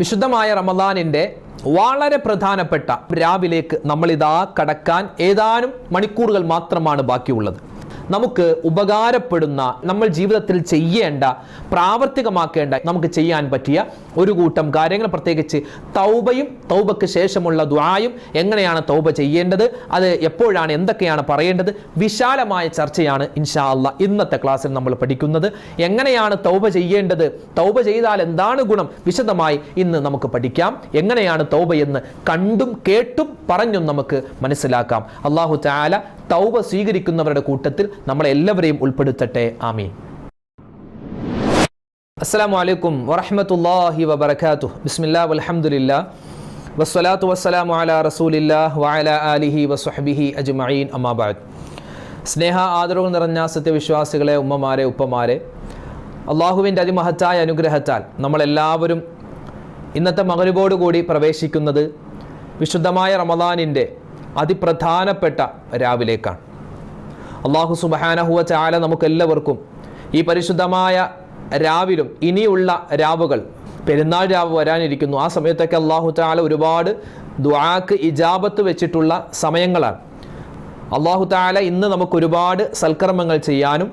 വിശുദ്ധമായ റമദാനിൻ്റെ വളരെ പ്രധാനപ്പെട്ട രാവിലേക്ക് നമ്മളിതാ കടക്കാൻ ഏതാനും മണിക്കൂറുകൾ മാത്രമാണ് ബാക്കിയുള്ളത്. നമുക്ക് ഉപകാരപ്പെടുന്ന, നമ്മൾ ജീവിതത്തിൽ ചെയ്യേണ്ട, പ്രാവർത്തികമാക്കേണ്ട, നമുക്ക് ചെയ്യാൻ പറ്റിയ ഒരു കൂട്ടം കാര്യങ്ങൾ, പ്രത്യേകിച്ച് തൗബയും തൗബയ്ക്ക് ശേഷമുള്ള ദുആയും, എങ്ങനെയാണ് തൗബ ചെയ്യേണ്ടത്, അത് എപ്പോഴാണ്, എന്തൊക്കെയാണ് പറയേണ്ടത്, വിശാലമായ ചർച്ചയാണ് ഇൻഷാ അല്ലാഹ് ഇന്നത്തെ ക്ലാസ്സിൽ നമ്മൾ പഠിക്കുന്നത്. എങ്ങനെയാണ് തൗബ ചെയ്യേണ്ടത്, തൗബ ചെയ്താൽ എന്താണ് ഗുണം, വിശദമായി ഇന്ന് നമുക്ക് പഠിക്കാം. എങ്ങനെയാണ് തൗബ എന്ന് കണ്ടും കേട്ടും പറഞ്ഞും നമുക്ക് മനസ്സിലാക്കാം. അല്ലാഹു തആല തൗബ സ്വീകരിക്കുന്നവരുടെ കൂട്ടത്തിൽ നമ്മളെല്ലാവരെയും ഉൾപ്പെടുത്തട്ടെ. ആമീൻ. അസ്സലാമു അലൈക്കും വറഹ്മത്തുള്ളാഹി വബറകാതുഹു. ബിസ്മില്ലാഹി വൽഹംദുലില്ലാഹ് വസ്സലാത്തു വസ്സലാമു അലാ റസൂലില്ലാഹ് വഅലാ ആലിഹി വസ്വഹ്ബിഹി അജ്മഈൻ. അമ്മാ ബഅദ്. സ്നേഹ ആദരവ് നിറഞ്ഞ സത്യവിശ്വാസികളെ, ഉമ്മമാരെ, ഉപ്പമാരെ, അള്ളാഹുവിൻ്റെ അതിമഹത്തായ അനുഗ്രഹത്താൽ നമ്മളെല്ലാവരും ഇന്നത്തെ മഗ്‌രിബോടുകൂടി പ്രവേശിക്കുന്നത് വിശുദ്ധമായ റമദാനിൻ്റെ അതിപ്രധാനപ്പെട്ട രാവിലേക്കാണ്. അല്ലാഹു സുബ്ഹാനഹു വ തആല നമുക്കെല്ലാവർക്കും ഈ പരിശുദ്ധമായ രാവിലും ഇനിയുള്ള രാവുകൾ, പെരുന്നാൾ രാവ് വരാനിരിക്കുന്നു, ആ സമയത്തൊക്കെ അല്ലാഹു തആല ഒരുപാട് ദുആക്ക് ഇജാബത്ത് വെച്ചിട്ടുള്ള സമയങ്ങളാണ്. അല്ലാഹു തആല ഇന്ന് നമുക്ക് ഒരുപാട് സൽക്കർമ്മങ്ങൾ ചെയ്യാനും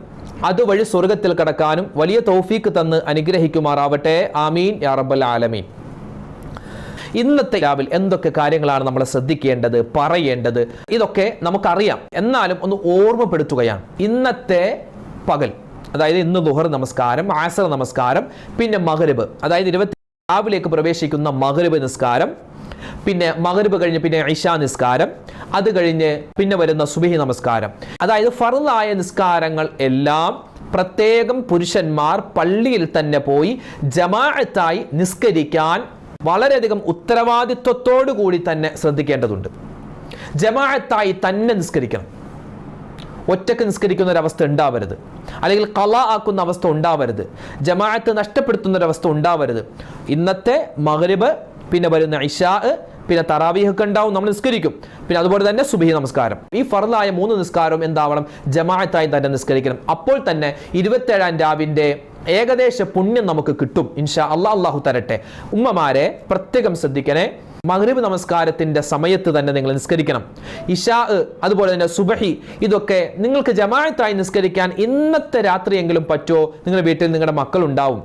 അതുവഴി സ്വർഗത്തിൽ കടക്കാനും വലിയ തൗഫീക്ക് തന്ന് അനുഗ്രഹിക്കുമാറാവട്ടെ. ആമീൻ യാ റബ്ബൽ ആലമീൻ. ഇന്നത്തെ രാവിൽ എന്തൊക്കെ കാര്യങ്ങളാണ് നമ്മൾ ശ്രദ്ധിക്കേണ്ടത്, പറയേണ്ടത്, ഇതൊക്കെ നമുക്കറിയാം. എന്നാലും ഒന്ന് ഓർമ്മപ്പെടുത്തുകയാണ്. ഇന്നത്തെ പകൽ, അതായത് ഇന്ന് ദുഹർ നമസ്കാരം, അസർ നമസ്കാരം, പിന്നെ മഗ്‌രിബ്, അതായത് രാവിലേക്ക് പ്രവേശിക്കുന്ന മഗ്‌രിബ് നിസ്കാരം, പിന്നെ മഗ്‌രിബ് കഴിഞ്ഞ് പിന്നെ ഇശാ നിസ്കാരം, അത് കഴിഞ്ഞ് പിന്നെ വരുന്ന സുബ്ഹി നമസ്കാരം, അതായത് ഫർളായ നിസ്കാരങ്ങൾ എല്ലാം പ്രത്യേകം പുരുഷന്മാർ പള്ളിയിൽ തന്നെ പോയി ജമാഅത്തായി നിസ്കരിക്കാൻ വളരെയധികം ഉത്തരവാദിത്വത്തോടു കൂടി തന്നെ ശ്രദ്ധിക്കേണ്ടതുണ്ട്. ജമാഅത്തായി തന്നെ നിസ്കരിക്കണം. ഒറ്റക്ക് നിസ്കരിക്കുന്ന ഒരവസ്ഥ ഉണ്ടാവരുത്, അല്ലെങ്കിൽ ഖളാ ആക്കുന്ന അവസ്ഥ ഉണ്ടാവരുത്, ജമാഅത്ത് നഷ്ടപ്പെടുത്തുന്നൊരവസ്ഥ ഉണ്ടാവരുത്. ഇന്നത്തെ മഗ്‌രിബ്, പിന്നെ വരുന്ന ഇശാ, പിന്നെ തറാവീഹ് ഒക്കെ ഉണ്ടാവും, നമ്മൾ നിസ്കരിക്കും. പിന്നെ അതുപോലെ തന്നെ സുബ്ഹി നമസ്കാരം, ഈ ഫർളായ 3 നിസ്കാരവും എന്താവണം, ജമാഅത്തായി തന്നെ നിസ്കരിക്കണം. അപ്പോൾ തന്നെ 27-ാം രാവിൻ്റെ ഏകദേശ പുണ്യം നമുക്ക് കിട്ടും ഇൻഷാ അല്ലാഹ്. അല്ലാഹു തരട്ടെ. ഉമ്മമാരെ പ്രത്യേകം ശ്രദ്ധിക്കണേ. മഗ്‌രിബ് നമസ്കാരത്തിൻ്റെ സമയത്ത് തന്നെ നിങ്ങൾ നിസ്കരിക്കണം. ഇശാ, അതുപോലെ തന്നെ സുബ്ഹി, ഇതൊക്കെ നിങ്ങൾക്ക് ജമാഅത്തായി നിസ്കരിക്കാൻ ഇന്നത്തെ രാത്രിയെങ്കിലും പറ്റുമോ? നിങ്ങളുടെ വീട്ടിൽ നിങ്ങളുടെ മക്കളുണ്ടാവും,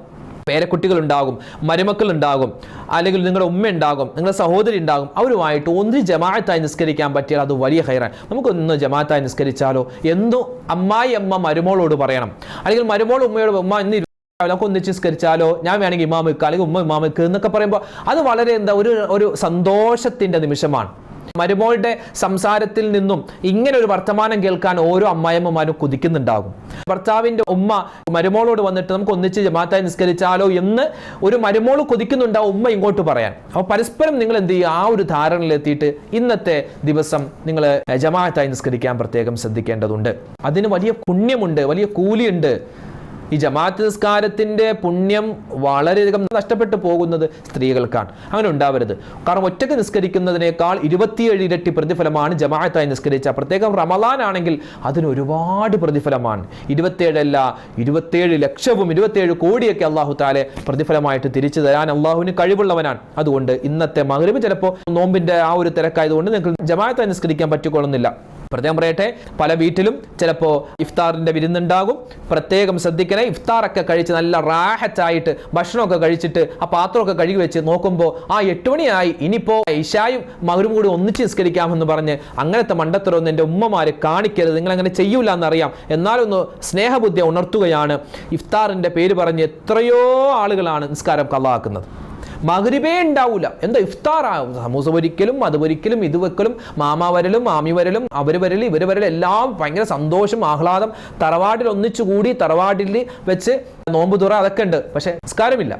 പേരക്കുട്ടികളുണ്ടാകും, മരുമക്കളുണ്ടാകും, അല്ലെങ്കിൽ നിങ്ങളുടെ ഉമ്മ ഉണ്ടാകും, നിങ്ങളുടെ സഹോദരി ഉണ്ടാകും. അവരുമായിട്ട് ഒന്ന് ജമാഅത്തായി നിസ്കരിക്കാൻ പറ്റിയാൽ അത് വലിയ ഖൈറാണ്. നമുക്കൊന്ന് ജമാഅത്തായി നിസ്കരിച്ചാലോ എന്നു അമ്മായി അമ്മ മരുമോളോട് പറയണം, അല്ലെങ്കിൽ മരുമോൾ ഉമ്മയോട്, ഉമ്മ ഇന്ന് നമുക്ക് ഒന്നിച്ച് നിസ്കരിച്ചാലോ, ഞാൻ വേണമെങ്കിൽ ഇമാം വെക്കുക, അല്ലെങ്കിൽ ഉമ്മ ഇമാം വെക്കുക എന്നൊക്കെ പറയുമ്പോൾ അത് വളരെ ഒരു സന്തോഷത്തിൻ്റെ നിമിഷമാണ്. മരുമോളുടെ സംസാരത്തിൽ നിന്നും ഇങ്ങനെ ഒരു വർത്തമാനം കേൾക്കാൻ ഓരോ അമ്മായിയമ്മമാരും കുതിക്കുന്നുണ്ടാകും. ഭർത്താവിൻ്റെ ഉമ്മ മരുമോളോട് വന്നിട്ട് നമുക്ക് ഒന്നിച്ച് ജമാഅത്തായി നിസ്കരിച്ചാലോ എന്ന് ഒരു മരുമോൾ കൊതിക്കുന്നുണ്ടാവും ഉമ്മ ഇങ്ങോട്ട് പറയാൻ. അപ്പോൾ പരസ്പരം നിങ്ങൾ എന്ത് ചെയ്യുക, ആ ഒരു ധാരണയിലെത്തിയിട്ട് ഇന്നത്തെ ദിവസം നിങ്ങൾ ജമാഅത്തായി നിസ്കരിക്കാൻ പ്രത്യേകം ശ്രദ്ധിക്കേണ്ടതുണ്ട്. അതിന് വലിയ പുണ്യമുണ്ട്, വലിയ കൂലിയുണ്ട്. ഈ ജമാഅത്ത് നിസ്കാരത്തിൻ്റെ പുണ്യം വളരെയധികം നഷ്ടപ്പെട്ടു പോകുന്നത് സ്ത്രീകൾക്കാണ്. അങ്ങനെ ഉണ്ടാവരുത്. കാരണം ഒറ്റക്ക് നിസ്കരിക്കുന്നതിനേക്കാൾ 27 ഇരട്ടി പ്രതിഫലമാണ് ജമാഅത്തായി നിസ്കരിച്ച. പ്രത്യേകം റമദാൻ ആണെങ്കിൽ അതിന് ഒരുപാട് പ്രതിഫലമാണ്. 27 അല്ല, 27 ലക്ഷവും 27 കോടിയൊക്കെ അല്ലാഹു തആല പ്രതിഫലമായിട്ട് തിരിച്ചു തരാൻ അല്ലാഹുവിന് കഴിവുള്ളവനാണ്. അതുകൊണ്ട് ഇന്നത്തെ മഗ്‌രിബ് ചിലപ്പോൾ നോമ്പിൻ്റെ ആ ഒരു തിരക്കായതുകൊണ്ട് നിങ്ങൾക്ക് ജമാഅത്തായി നിസ്കരിക്കാൻ പറ്റിക്കൊള്ളുന്നില്ല. പ്രത്യേകം പറയട്ടെ, പല വീട്ടിലും ചിലപ്പോൾ ഇഫ്താറിൻ്റെ വിരുന്നുണ്ടാകും. പ്രത്യേകം ശ്രദ്ധിക്കണേ. ഇഫ്താറൊക്കെ കഴിച്ച് നല്ല റാഹത്തായിട്ട് ഭക്ഷണമൊക്കെ കഴിച്ചിട്ട് ആ പാത്രമൊക്കെ കഴുകി വെച്ച് നോക്കുമ്പോൾ 8 മണിയായി, ഇനിയിപ്പോൾ ഇശായും മഗ്‌രിബും കൂടി ഒന്നിച്ച് നിസ്കരിക്കാമെന്ന് പറഞ്ഞ് അങ്ങനത്തെ മണ്ടത്തരമൊന്നും എൻ്റെ ഉമ്മമാർ കാണിക്കരുത്. നിങ്ങളങ്ങനെ ചെയ്യൂല എന്നറിയാം. എന്നാലൊന്ന് സ്നേഹബുദ്ധി ഉണർത്തുകയാണ്. ഇഫ്താറിൻ്റെ പേര് പറഞ്ഞ് എത്രയോ ആളുകളാണ് നിസ്കാരം ഖളാ ആക്കുന്നത്. മഗ്‌രിബേ ഉണ്ടാവില്ല, എന്താ ഇഫ്താറാവും, സമൂസ പൊരിക്കലും അത് പൊരിക്കലും ഇത് വെക്കലും, മാമ വരലും മാമി വരലും അവർ വരലും ഇവർ വരലും, എല്ലാം ഭയങ്കര സന്തോഷം, ആഹ്ലാദം. തറവാട്ടിൽ ഒന്നിച്ചുകൂടി തറവാട്ടിൽ വെച്ച് നോമ്പ് തുറ അതൊക്കെ ഉണ്ട്, പക്ഷെ നിസ്കാരമില്ല,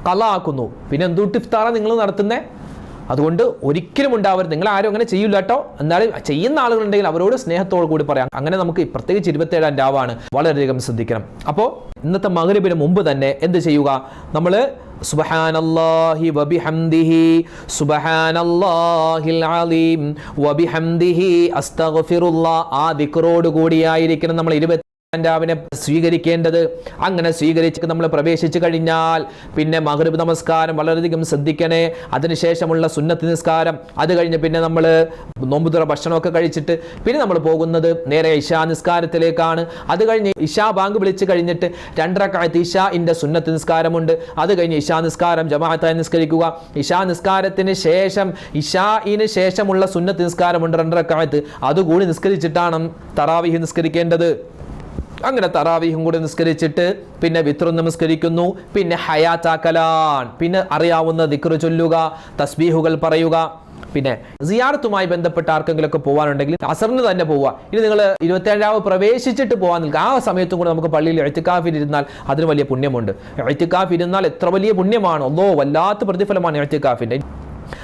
ഖളാ ആക്കുന്നു. പിന്നെ എന്തുകൊണ്ട് ഇഫ്താറാണ് നിങ്ങൾ നടത്തുന്നത്? അതുകൊണ്ട് ഒരിക്കലും ഉണ്ടാവരുത്. നിങ്ങൾ ആരും അങ്ങനെ ചെയ്യില്ല കേട്ടോ. എന്നാലും ചെയ്യുന്ന ആളുകളുണ്ടെങ്കിൽ അവരോട് സ്നേഹത്തോടു കൂടി പറയാം. അങ്ങനെ നമുക്ക് പ്രത്യേകിച്ച് 27-ാം രാവാണ്, വളരെയധികം ശ്രദ്ധിക്കണം. അപ്പോൾ ഇന്നത്തെ മഗ്‌രിബിന് മുമ്പ് തന്നെ എന്ത് ചെയ്യുക, നമ്മൾ സുബ്ഹാനല്ലാഹി വബിഹംദിഹി സുബ്ഹാനല്ലാഹിൽ അലീം വബിഹംദിഹി അസ്തഗ്ഫിറുല്ലാഹ്, ആ ദിക്റോട് കൂടിയായിരിക്കണം നമ്മൾ രാവിനെ സ്വീകരിക്കേണ്ടത്. അങ്ങനെ സ്വീകരിച്ച് നമ്മൾ പ്രവേശിച്ചു കഴിഞ്ഞാൽ പിന്നെ മഗ്രിബ് നമസ്കാരം വളരെയധികം ശ്രദ്ധിക്കണേ. അതിനുശേഷമുള്ള സുന്നത്ത് നിസ്കാരം, അത് കഴിഞ്ഞ് പിന്നെ നമ്മൾ നോമ്പുതുറ ഭക്ഷണമൊക്കെ കഴിച്ചിട്ട് പിന്നെ നമ്മൾ പോകുന്നത് നേരെ ഇശാ നിസ്കാരത്തിലേക്കാണ്. അത് കഴിഞ്ഞ് ഇശാ ബാങ്ക് വിളിച്ച് കഴിഞ്ഞിട്ട് 2 റക്അത്ത് ഇശാഇന്റെ സുന്നത്ത് നിസ്കാരമുണ്ട്. അത് കഴിഞ്ഞ് ഇശാ നിസ്കാരം ജമാഅത്തായി നിസ്കരിക്കുക. ഇശാ നിസ്കാരത്തിന് ശേഷം ഇശാഇന് ശേഷമുള്ള സുന്നത്ത് നിസ്കാരമുണ്ട് 2 റക്അത്ത്, അതുകൂടി നിസ്കരിച്ചിട്ടാണ് തറാവീഹ് നിസ്കരിക്കേണ്ടത്. അങ്ങനെ തറാവീഹും കൂടി നിസ്കരിച്ചിട്ട് പിന്നെ വിത്റും നമസ്കരിക്കുന്നു. പിന്നെ ഹയാത്താക്കലാൻ, പിന്നെ അറിയാവുന്ന ദിക്ർ ചൊല്ലുക, തസ്ബീഹുകൾ പറയുക. പിന്നെ സിയാറത്തുമായി ബന്ധപ്പെട്ട ആർക്കെങ്കിലൊക്കെ പോകാനുണ്ടെങ്കിൽ അസറിന് തന്നെ പോവുക. ഇനി നിങ്ങൾ 27 പ്രവേശിച്ചിട്ട് പോകാൻ നിൽക്കുക, ആ സമയത്തും കൂടെ നമുക്ക് പള്ളിയിൽ ഇഅ്തികാഫിൽ ഇരുന്നാൽ അതിന് വലിയ പുണ്യമുണ്ട്. ഇഅ്തികാഫ് ഇരുന്നാൽ എത്ര വലിയ പുണ്യമാണ്, വല്ലാത്ത പ്രതിഫലമാണ് ഇഅ്തികാഫിന്റെ.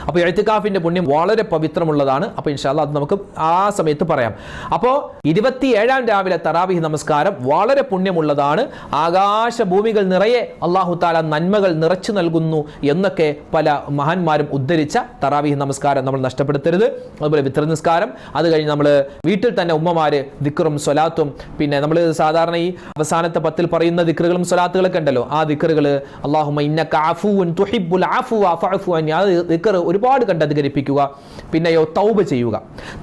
അപ്പോൾ ഇഅ്തികാഫിന്റെ പുണ്യം വളരെ പവിത്രമുള്ളതാണ്. അപ്പോൾ ഇൻഷാ അല്ലാഹ് അത് നമുക്ക് ആ സമയത്ത് പറയാം. അപ്പോൾ 27 രാവിലെ തറാവീഹ് നമസ്കാരം വളരെ പുണ്യമുള്ളതാണ്. ആകാശഭൂമികൾ നിറയെ അല്ലാഹു തആല നന്മകൾ നിറച്ചു നൽകുന്നു എന്നൊക്കെ പല മഹാന്മാരും ഉദ്ധരിച്ച തറാവീഹ് നമസ്കാരം നമ്മൾ നഷ്ടപ്പെടുത്തരുത്. അതുപോലെ വിത്ർ നിസ്കാരം, അത് കഴിഞ്ഞ് നമ്മൾ വീട്ടിൽ തന്നെ ഉമ്മമാര് ദിക്റും സ്വലാത്തും, പിന്നെ നമ്മൾ സാധാരണ ഈ അവസാനത്തെ 10 പറയുന്ന ദിക്റുകളും സ്വലാത്തുകളൊക്കെ ഉണ്ടല്ലോ, ആ ദിക്റുകൾ അല്ലാഹുമ്മ ഇന്നക അഫൂൻ തുഹിബ്ബുൽ അഫ്വ ഫഅഫു അന്നി, ആ ദിക്ർ ഒരുപാട് കണ്ട് അധികരിപ്പിക്കുക. പിന്നെയോ തൗബ ചെയ്യുക.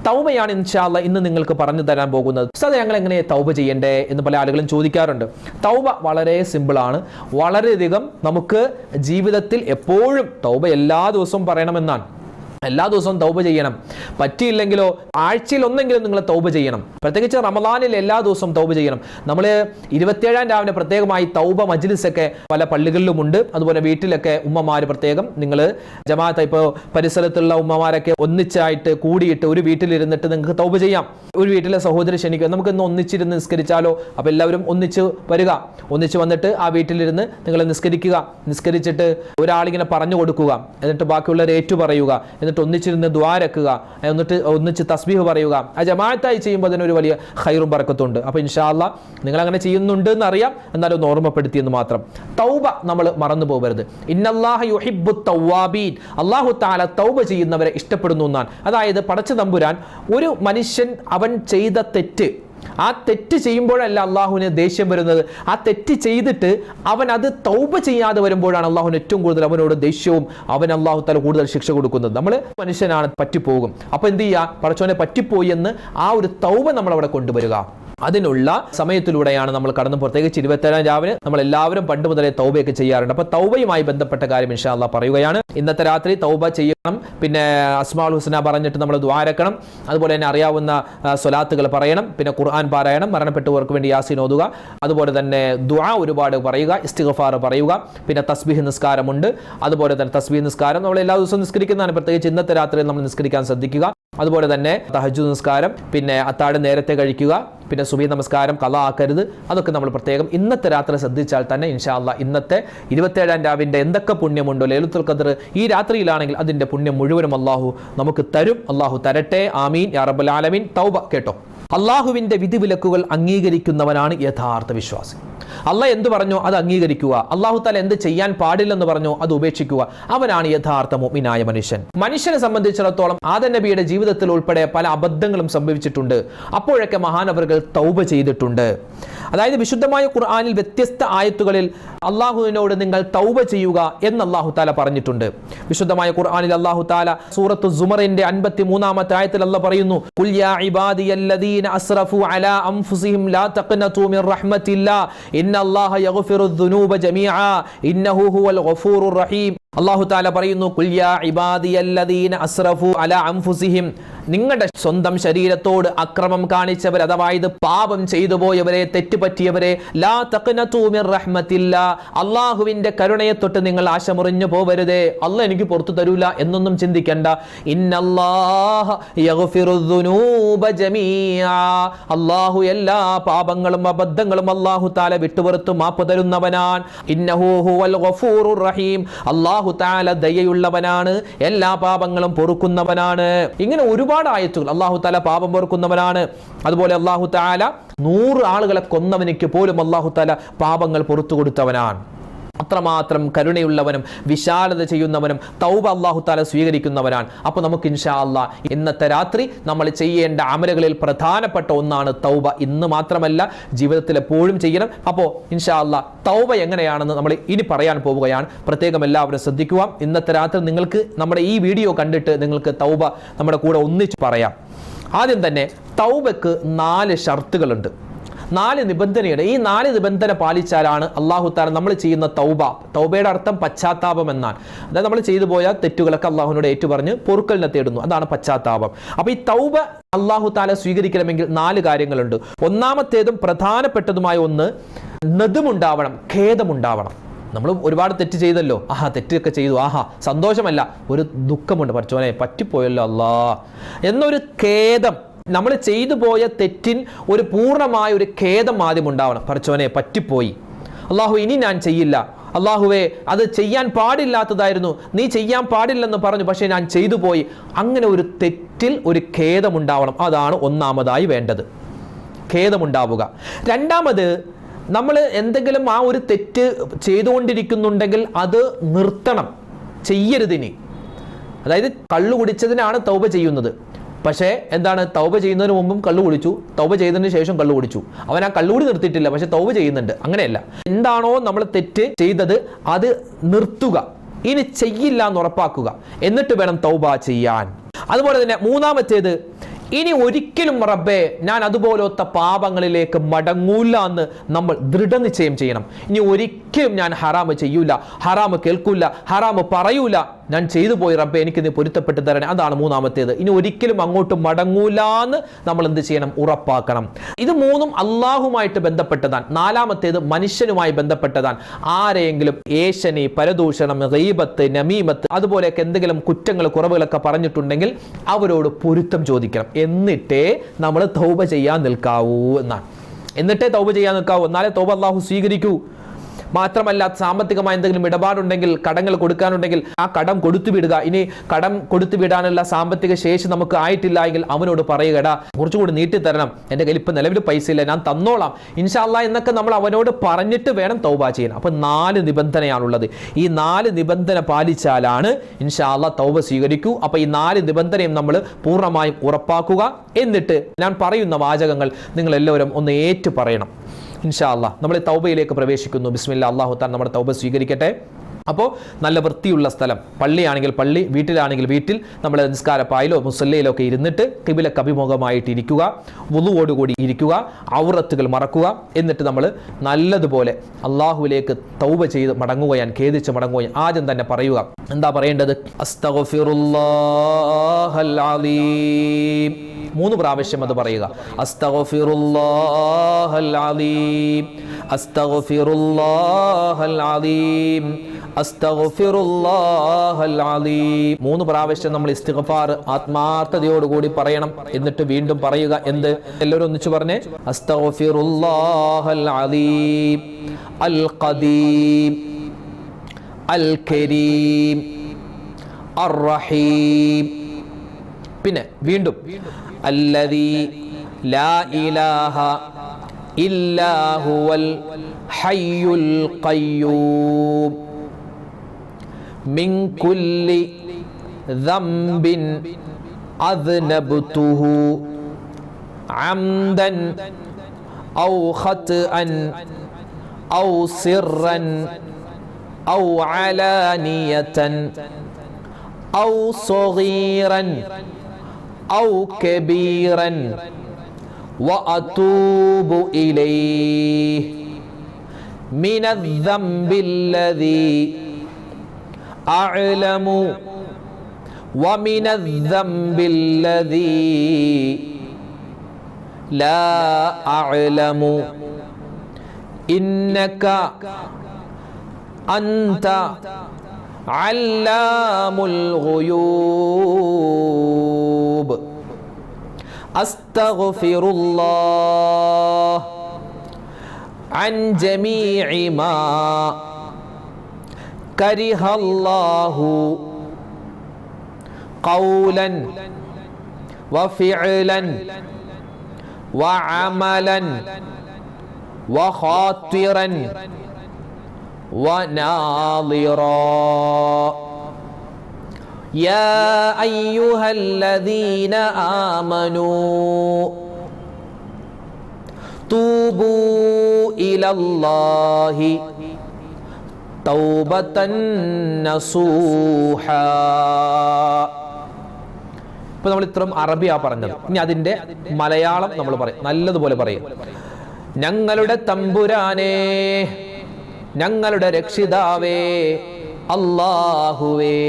തൗബയാണ് ഇൻഷാ അല്ലാഹ് ഇന്ന് നിങ്ങൾക്ക് പറഞ്ഞു തരാൻ പോകുന്നത്. ഉസ്താദേ ഞങ്ങൾ എങ്ങനെ തൗബ ചെയ്യണ്ടേ എന്ന് പല ആളുകളും ചോദിക്കാറുണ്ട്. തൗബ വളരെ സിമ്പിളാണ്. വളരെയധികം നമുക്ക് ജീവിതത്തിൽ എപ്പോഴും തൗബ എല്ലാ ദിവസവും പറയണമെന്നാണ്. എല്ലാ ദിവസവും തൗബ ചെയ്യണം. പറ്റിയില്ലെങ്കിലോ ആഴ്ചയിൽ ഒന്നെങ്കിലും നിങ്ങൾ തൗബ ചെയ്യണം. പ്രത്യേകിച്ച് റമദാനിൽ എല്ലാ ദിവസവും തൗബ ചെയ്യണം. നമ്മൾ 27 രാവിലെ പ്രത്യേകമായി തൗബ മജ്ലിസൊക്കെ പല പള്ളികളിലുമുണ്ട്. അതുപോലെ വീട്ടിലൊക്കെ ഉമ്മമാർ പ്രത്യേകം നിങ്ങൾ ജമാഅത്ത്, ഇപ്പോൾ പരിസരത്തുള്ള ഉമ്മമാരൊക്കെ ഒന്നിച്ചായിട്ട് കൂടിയിട്ട് ഒരു വീട്ടിലിരുന്നിട്ട് നിങ്ങൾക്ക് തൗബ ചെയ്യാം. ഒരു വീട്ടിലെ സഹോദരി ക്ഷണിക്കുക, നമുക്ക് ഇന്ന് ഒന്നിച്ചിരുന്ന് നിസ്കരിച്ചാലോ. അപ്പോൾ എല്ലാവരും ഒന്നിച്ച് വരിക. ഒന്നിച്ച് വന്നിട്ട് ആ വീട്ടിലിരുന്ന് നിങ്ങൾ നിസ്കരിക്കുക. നിസ്കരിച്ചിട്ട് ഒരാളിങ്ങനെ പറഞ്ഞു കൊടുക്കുക, എന്നിട്ട് ബാക്കിയുള്ളവർ ഏറ്റു പറയുക, എന്നിട്ട് ഒന്നിച്ചിരുന്ന് ദ്വാരക്കുക, എന്നിട്ട് ഒന്നിച്ച് തസ്ബീഹ് പറയുക. ആ ജമാഅത്തായി ചെയ്യുമ്പോൾ അതിനൊരു വലിയ ഖൈറും ബറക്കത്തുണ്ട്. അപ്പോൾ ഇൻഷാ അല്ലാഹ് നിങ്ങൾ അങ്ങനെ ചെയ്യുന്നുണ്ട് എന്നറിയാം, എന്നാലും ഒന്ന് ഓർമ്മപ്പെടുത്തിയെന്ന് മാത്രം. തൗബ നമ്മൾ മറന്നു പോകരുത്. ഇന്നല്ലാഹ യുഹിബ്ബുത് തവ്വാബീൻ, അല്ലാഹു തആല തൗബ ചെയ്യുന്നവരെ ഇഷ്ടപ്പെടുന്നു എന്നാണ്. അതായത് പടച്ച തമ്പുരാൻ ഒരു മനുഷ്യൻ അവൻ ചെയ്ത തെറ്റ്, ആ തെറ്റ് ചെയ്യുമ്പോഴല്ല അള്ളാഹുവിന് ദേഷ്യം വരുന്നത്. ആ തെറ്റ് ചെയ്തിട്ട് അവൻ അത് തൗബ ചെയ്യാതെ വരുമ്പോഴാണ് അള്ളാഹുവിന് ഏറ്റവും കൂടുതൽ അവനോട് ദേഷ്യവും അവൻ അള്ളാഹു തആല കൂടുതൽ ശിക്ഷ കൊടുക്കുന്നത്. നമ്മൾ മനുഷ്യനാണ്, പറ്റിപ്പോകും. അപ്പോൾ എന്ത് ചെയ്യുക, പടച്ചോനെ പറ്റിപ്പോയി എന്ന് ആ ഒരു തൗബ നമ്മൾ അവിടെ കൊണ്ടുവരിക. അതിനുള്ള സമയത്തിലൂടെയാണ് നമ്മൾ കടന്നു. പ്രത്യേകിച്ച് 27 രാവിലെ നമ്മൾ എല്ലാവരും പണ്ട് മുതലേ തൗബയൊക്കെ ചെയ്യാറുണ്ട്. അപ്പോൾ തൗബയുമായി ബന്ധപ്പെട്ട കാര്യം ഇൻഷാ അല്ലാഹ് പറയുകയാണ്. ഇന്നത്തെ രാത്രി തൗബ ചെയ്യണം. പിന്നെ അസ്മാഉൽ ഹുസ്ന പറഞ്ഞിട്ട് നമ്മൾ ദുആരക്കണം. അതുപോലെ തന്നെ അറിയാവുന്ന സ്വലാത്തുകൾ പറയണം. പിന്നെ ഖുർആൻ പാരായണം, മരണപ്പെട്ടവർക്ക് വേണ്ടി യാസീൻ ഓതുക. അതുപോലെ തന്നെ ദുആ ഒരുപാട് പറയുക, ഇസ്തിഗ്ഫാർ പറയുക. പിന്നെ തസ്ബീഹ് നിസ്കാരമുണ്ട്. അതുപോലെ തന്നെ തസ്ബീഹ് നിസ്കാരം നമ്മൾ എല്ലാ ദിവസവും നിസ്കരിക്കുന്നതാണ്. പ്രത്യേകിച്ച് ഇന്നത്തെ രാത്രി നമ്മൾ നിസ്കരിക്കാൻ ശ്രദ്ധിക്കുക. അതുപോലെ തന്നെ തഹജ്ജുദ് നിസ്കാരം, പിന്നെ അത്താഴം നേരത്തെ കഴിക്കുക, പിന്നെ സുബഹി നമസ്കാരം ഖളാ ആക്കരുത്. അതൊക്കെ നമ്മൾ പ്രത്യേകം ഇന്നത്തെ രാത്രി ശ്രദ്ധിച്ചാൽ തന്നെ ഇൻഷാ അല്ലാഹ് ഇന്നത്തെ 27 രാവിന്റെ എന്തൊക്കെ പുണ്യമുണ്ടോ ലൈലത്തുൽ ഖദ്ർ ഈ രാത്രിയിലാണെങ്കിൽ അതിന്റെ പുണ്യം മുഴുവനും അല്ലാഹു നമുക്ക് തരും. അല്ലാഹു തരട്ടെ, ആമീൻ യാ റബ്ബൽ ആലമീൻ. തൗബ കേട്ടോ, അള്ളാഹുവിന്റെ വിധിവിലക്കുകൾ അംഗീകരിക്കുന്നവനാണ് യഥാർത്ഥ വിശ്വാസി. അള്ളാഹ് എന്ത് പറഞ്ഞോ അത് അംഗീകരിക്കുക. അല്ലാഹു തആല എന്ത് ചെയ്യാൻ പാടില്ലെന്ന് പറഞ്ഞോ അത് ഉപേക്ഷിക്കുക. അവനാണ് യഥാർത്ഥ മുഅ്മിനായ മനുഷ്യൻ. മനുഷ്യനെ സംബന്ധിച്ചിടത്തോളം ആദം നബിയുടെ ജീവിതത്തിൽ ഉൾപ്പെടെ പല അബദ്ധങ്ങളും സംഭവിച്ചിട്ടുണ്ട്. അപ്പോഴൊക്കെ മഹാനവറുകൾ തൗബ ചെയ്തിട്ടുണ്ട്. അതായത് വിശുദ്ധമായ ഖുർആനിൽ വ്യത്യസ്ത ആയത്തുകളിൽ അള്ളാഹുവിനോട് നിങ്ങൾ തൗബ ചെയ്യുക എന്ന് അല്ലാഹു തആല പറഞ്ഞിട്ടുണ്ട്. വിശുദ്ധമായ ഖുർആനിൽ അല്ലാഹു തആല സൂറത്തു സുമറിന്റെ 53-ാമത്തെ ആയത്തിൽ അല്ലാഹ് പറയുന്നു, ഖുൽ യാ ഇബാദിയല്ലദീന അസ്റഫു അലാ അൻഫുസിഹിം ലാ തഖ്നതു മിർ റഹ്മത്തില്ലാ ഇന്നല്ലാഹ യഗ്ഫിറുദ്ദുനൂബ ജമീഅ ഇന്നഹു ഹുവൽ ഗഫൂറുർ റഹീം. അല്ലാഹു തആല പറയുന്നു, ഖുൽ യാ ഇബാദിയല്ലദീന അസ്റഫു അലാ അൻഫുസിഹിം, നിങ്ങളുടെ സ്വന്തം ശരീരത്തോട് അക്രമം കാണിച്ചവർ, അഥവാ ഇത് പാപം ചെയ്തു പോയവരെ, തെറ്റുപറ്റിയവരെ, ലാ തഖ്നതു മിർ റഹ്മത്തില്ലാ, അല്ലാഹുവിന്റെ കരുണയെ തൊട്ട് നിങ്ങൾ ആശ മുറിഞ്ഞു പോവരുതേ. അല്ലാഹ് എനിക്ക് പുറത്തു തരൂല എന്നൊന്നും ചിന്തിക്കണ്ട. ഇന്നല്ലാഹ യഗ്ഫിറുദ്ദുനൂബ ജമീഅ, അല്ലാഹു എല്ലാ പാപങ്ങളും അബദ്ധങ്ങളും അല്ലാഹു തആല വിട്ടുപുറത്തു മാപ്പ് തരുന്നവനാണ്. ഇന്നഹു ഹുവൽ ഗഫൂറുർ റഹീം, അല്ലാഹു തആല ദയയുള്ളവനാണ്, എല്ലാ പാപങ്ങളും പൊറുക്കുന്നവനാണ്. ഇങ്ങനെ ഒരുപാട് ആയത്തുകൾ അല്ലാഹു തആല പാപം പൊറുക്കുന്നവനാണ്. അതുപോലെ അല്ലാഹു തആല 100 ആളുകളെ കൊന്നവനിക്ക് പോലും അല്ലാഹു തആല പാപങ്ങൾ പുറത്തു കൊടുത്തവനാണ്. അത്രമാത്രം കരുണയുള്ളവനും വിശാലത ചെയ്യുന്നവനും തൗബ അല്ലാഹു തആല സ്വീകരിക്കുന്നവനാണ്. അപ്പോൾ നമുക്ക് ഇൻഷാ അല്ലാഹ് ഇന്നത്തെ രാത്രി നമ്മൾ ചെയ്യേണ്ട അമലുകളിൽ പ്രധാനപ്പെട്ട ഒന്നാണ് തൗബ. ഇന്ന് മാത്രമല്ല, ജീവിതത്തിൽ എപ്പോഴും ചെയ്യണം. അപ്പോൾ ഇൻഷാ അല്ലാഹ് തൗബ എങ്ങനെയാണെന്ന് നമ്മൾ ഇനി പറയാൻ പോവുകയാണ്. പ്രത്യേകം എല്ലാവരും ശ്രദ്ധിക്കുക. ഇന്നത്തെ രാത്രി നിങ്ങൾക്ക് നമ്മുടെ ഈ വീഡിയോ കണ്ടിട്ട് നിങ്ങൾക്ക് തൗബ നമ്മുടെ കൂടെ ഒന്നിച്ച് പറയാം. ആദ്യം തന്നെ തൗബക്ക് 4 ഷർത്തുകളുണ്ട്, 4 നിബന്ധനയുണ്ട്. ഈ 4 നിബന്ധന പാലിച്ചാലാണ് അല്ലാഹു തആല നമ്മൾ ചെയ്യുന്ന തൗബയുടെ അർത്ഥം പശ്ചാത്താപം എന്നാണ്. അതായത് നമ്മൾ ചെയ്തു പോയ തെറ്റുകളൊക്കെ അല്ലാഹുവിനോട് ഏറ്റുപറഞ്ഞ് പൊറുക്കലിനെ തേടുന്നു, അതാണ് പശ്ചാത്താപം. അപ്പോൾ ഈ തൗബ അല്ലാഹു തആല സ്വീകരിക്കണമെങ്കിൽ 4 കാര്യങ്ങളുണ്ട്. ഒന്നാമത്തേതും പ്രധാനപ്പെട്ടതുമായ ഒന്ന് നദമുണ്ടാവണം, ഖേദമുണ്ടാവണം. നമ്മൾ ഒരുപാട് തെറ്റ് ചെയ്തല്ലോ, തെറ്റൊക്കെ ചെയ്തു, സന്തോഷമല്ല, ഒരു ദുഃഖമുണ്ട്, പടച്ചോനെ പറ്റിപ്പോയല്ലോ അല്ലാ എന്നൊരു ഖേദം. നമ്മൾ ചെയ്തു പോയ തെറ്റിൻ ഒരു പൂർണ്ണമായ ഒരു ഖേദം ആദ്യം ഉണ്ടാവണം. പടച്ചോനെ പറ്റിപ്പോയി, അല്ലാഹു ഇനി ഞാൻ ചെയ്യില്ല, അല്ലാഹുവേ അത് ചെയ്യാൻ പാടില്ലാത്തതായിരുന്നു, നീ ചെയ്യാൻ പാടില്ലെന്ന് പറഞ്ഞു, പക്ഷേ ഞാൻ ചെയ്തു പോയി. അങ്ങനെ ഒരു തെറ്റിൽ ഒരു ഖേദമുണ്ടാവണം. അതാണ് ഒന്നാമതായി വേണ്ടത്, ഖേദമുണ്ടാവുക. രണ്ടാമത്, നമ്മൾ എന്തെങ്കിലും ആ ഒരു തെറ്റ് ചെയ്തുകൊണ്ടിരിക്കുന്നുണ്ടെങ്കിൽ അത് നിർത്തണം, ചെയ്യരുതിനി. അതായത് കള്ളു കുടിച്ചതിനാണ് തൗബ ചെയ്യുന്നത്, പക്ഷേ എന്താണ്, തൗബ ചെയ്യുന്നതിന് മുമ്പും കള്ളു കുടിച്ചു, തൗബ ചെയ്തതിന് ശേഷം കള്ളു കുടിച്ചു, അവൻ ആ കള്ളുകൂടി നിർത്തിയിട്ടില്ല, പക്ഷെ തൗബ ചെയ്യുന്നുണ്ട്. അങ്ങനെയല്ല, എന്താണോ നമ്മൾ തെറ്റ് ചെയ്തത് അത് നിർത്തുക, ഇനി ചെയ്യില്ല എന്ന് ഉറപ്പാക്കുക, എന്നിട്ട് വേണം തൗബ ചെയ്യാൻ. അതുപോലെ തന്നെ മൂന്നാമത്തേത്, ഇനി ഒരിക്കലും റബ്ബേ ഞാൻ അതുപോലത്തെ പാപങ്ങളിലേക്ക് മടങ്ങൂല എന്ന് നമ്മൾ ദൃഢനിശ്ചയം ചെയ്യണം. ഇനി ഒരിക്കലും ഞാൻ ഹറാമ് ചെയ്യൂല, ഹറാമ് കേൾക്കൂല, ഹറാമ് പറയൂല, ഞാൻ ചെയ്തു പോയി റബ്ബേ എനിക്ക് നീ പൊരുത്തപ്പെട്ട് തരണേ. അതാണ് മൂന്നാമത്തേത്. ഇനി ഒരിക്കലും അങ്ങോട്ട് മടങ്ങൂല എന്ന് നമ്മൾ എന്ത് ചെയ്യണം, ഉറപ്പാക്കണം. ഇത് മൂന്നും അള്ളാഹുമായിട്ട് ബന്ധപ്പെട്ടതാണ്. നാലാമത്തേത് മനുഷ്യനുമായി ബന്ധപ്പെട്ടതാണ്. ആരെയെങ്കിലും ഏഷണി, പരദൂഷണം, ഗീബത്ത്, നമീമത്ത് അതുപോലെയൊക്കെ എന്തെങ്കിലും കുറ്റങ്ങൾ കുറവുകളൊക്കെ പറഞ്ഞിട്ടുണ്ടെങ്കിൽ അവരോട് പൊരുത്തം ചോദിക്കണം, എന്നിട്ടേ നമ്മൾ തൗബ ചെയ്യാൻ നിൽക്കാവൂ എന്നാണ്. എന്നിട്ടേ തൗബ ചെയ്യാൻ നിൽക്കാവൂ, എന്നാലേ തൗബ അല്ലാഹു സ്വീകരിക്കൂ. മാത്രമല്ല, സാമ്പത്തികമായ എന്തെങ്കിലും ഇടപാടുണ്ടെങ്കിൽ, കടങ്ങൾ കൊടുക്കാനുണ്ടെങ്കിൽ ആ കടം കൊടുത്തു വിടുക. ഇനി കടം കൊടുത്തു വിടാനുള്ള സാമ്പത്തിക ശേഷി നമുക്ക് ആയിട്ടില്ല എങ്കിൽ അവനോട് പറയുകടാ കുറച്ചുകൂടി നീട്ടി തരണം, എൻ്റെ കയ്യിൽ ഇപ്പം നിലവിൽ പൈസ ഇല്ല, ഞാൻ തന്നോളാം ഇൻഷാ അല്ലാഹ് എന്നൊക്കെ നമ്മൾ അവനോട് പറഞ്ഞിട്ട് വേണം തൗബ ചെയ്യാൻ. അപ്പം 4 നിബന്ധനയാണുള്ളത്. ഈ 4 നിബന്ധന പാലിച്ചാലാണ് ഇൻഷാ അല്ലാഹ് തൗബ സ്വീകരിക്കൂ. അപ്പം ഈ 4 നിബന്ധനയും നമ്മൾ പൂർണ്ണമായും ഉറപ്പാക്കുക. എന്നിട്ട് ഞാൻ പറയുന്ന വാചകങ്ങൾ നിങ്ങൾ എല്ലാവരും ഒന്ന് ഏറ്റു പറയണം. ഇൻഷാ അല്ലാഹ് നമ്മൾ തൗബയിലേക്ക് പ്രവേശിക്കുന്നു. ബിസ്മില്ലാ, അല്ലാഹു തആല നമ്മുടെ തൗബ സ്വീകരിക്കട്ടെ. അപ്പോൾ നല്ല വൃത്തിയുള്ള സ്ഥലം, പള്ളിയാണെങ്കിൽ പള്ളി, വീട്ടിലാണെങ്കിൽ വീട്ടിൽ, നമ്മൾ നിസ്കാരപ്പായിലോ മുസല്ലയിലോ ഒക്കെ ഇരുന്നിട്ട് ഖിബിലക്ക് അഭിമുഖമായിട്ട് ഇരിക്കുക, വുളുവോടുകൂടി ഇരിക്കുക, ഔറത്തുകൾ മറക്കുക. എന്നിട്ട് നമ്മൾ നല്ലതുപോലെ അള്ളാഹുവിലേക്ക് തൗബ ചെയ്ത് മടങ്ങുകയാണ്, ഖേദിച്ച് മടങ്ങുകയാണ്. ആദ്യം തന്നെ പറയുക, എന്താ പറയേണ്ടത്? അസ്തഗ്ഫിറുല്ലാഹൽ അലീം. 3 പ്രാവശ്യം അത് പറയുക. അസ്തഗ്ഫിറുല്ലാഹൽ അലീം, അസ്തഗ്ഫിറുല്ലാഹൽ അലീം, അസ്തഗ്ഫിറുല്ലാഹൽ അലീം. 3 പ്രാവശ്യം നമ്മൾ ഇസ്തിഗ്ഫാർ ആത്മാർത്ഥതയോടുകൂടി പറയണം. എന്നിട്ട് വീണ്ടും പറയുക. എന്ത്? എല്ലാവരും ഒന്നിച്ചു പറഞ്ഞേ. അസ്തഗ്ഫിറുല്ലാഹൽ അലീം അൽ ഖദീം അൽ കരീം അർ റഹീം. പിന്നെ വീണ്ടും അല്ലദീ ലാ ഇലാഹ ഇല്ലാ ഹുവൽ ഹയ്യുൽ ഖയ്യൂം മിൻ കുല്ലി ദംബിൻ അദ്നബ്തുഹു അംദൻ ഔ ഖത്അൻ ഔ സിർറൻ ഔ അലാനിയതൻ ഔ സഗീറൻ ഔ കബീറൻ وأتوب إليه من الذنب الذي أعلم ومن الذنب الذي لا أعلم إنك أنت علام الغيوب أستغفر الله عن جميع ما كره الله قولا وفعلا وعملا وخاطرا وناظرا يا أيها الذين آمنوا توبوا إلى الله توبة نصوحا. ഇപ്പോൾ നമ്മൾ ഇത്രയും അറബിയാ പറഞ്ഞത്. ഇനി അതിൻ്റെ മലയാളം നമ്മൾ പറയും, നല്ലതുപോലെ പറയും. ഞങ്ങളുടെ തമ്പുരാനേ, ഞങ്ങളുടെ രക്ഷിതാവേ, അല്ലാഹുവേ,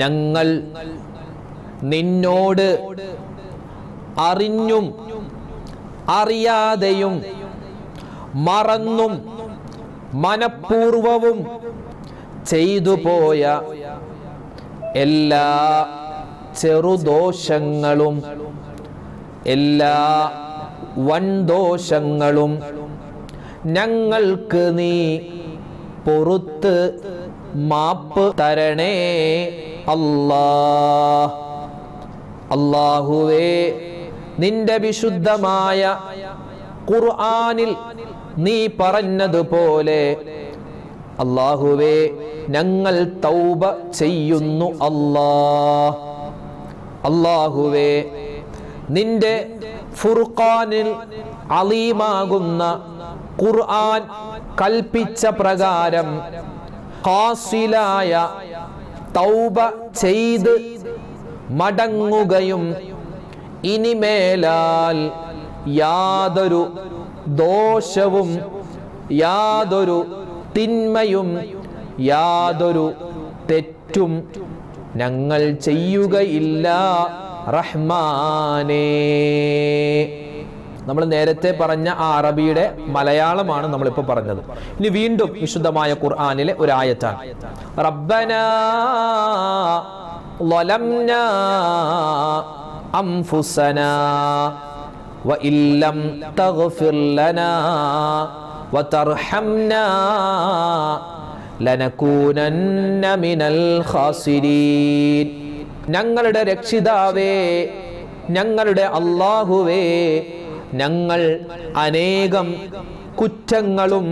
ഞങ്ങൾ നിന്നോട് അറിഞ്ഞും അറിയാതെയും മറന്നും മനഃപൂർവവും ചെയ്തു പോയ എല്ലാ ചെറുദോഷങ്ങളും എല്ലാ വൻദോഷങ്ങളും ഞങ്ങൾക്ക് നീ പൊറുത്ത് മാപ്പ് തരണേ അല്ലാഹ്. അല്ലാഹുവേ, നിന്റെ വിശുദ്ധമായ ഖുർആനിൽ നീ പറഞ്ഞതുപോലെ അല്ലാഹുവേ, ഞങ്ങൾ തൗബ ചെയ്യുന്നു അല്ലാഹ്. അല്ലാഹുവേ, നിന്റെ ഫുർഖാനിൽ അലീമാകുന്ന ഖുർആൻ കൽപ്പിച്ച പ്രകാരം ഖാസിലായ തൗബ ചെയ്ത് മടങ്ങുകയും ഇനിമേലാൽ യാതൊരു ദോഷവും യാതൊരു തിന്മയും യാതൊരു തെറ്റും ഞങ്ങൾ ചെയ്യുകയില്ല റഹ്മാനേ. നമ്മൾ നേരത്തെ പറഞ്ഞ ആ അറബിയുടെ മലയാളമാണ് നമ്മളിപ്പോൾ പറഞ്ഞത്. ഇനി വീണ്ടും വിശുദ്ധമായ ഖുർആനിലെ ഒരു ആയത്താണ്. റബ്ബനാ ളലംനാ അൻഫുസനാ വഇല്ലം തഗ്ഫിർ ലനാ വതർഹംനാ ലനകൂനന്ന മിനൽ ഖാസിരീൻ. ഞങ്ങളുടെ രക്ഷിതാവേ, ഞങ്ങളുടെ അല്ലാഹുവേ, ഞങ്ങൾ അനേകം കുറ്റങ്ങളും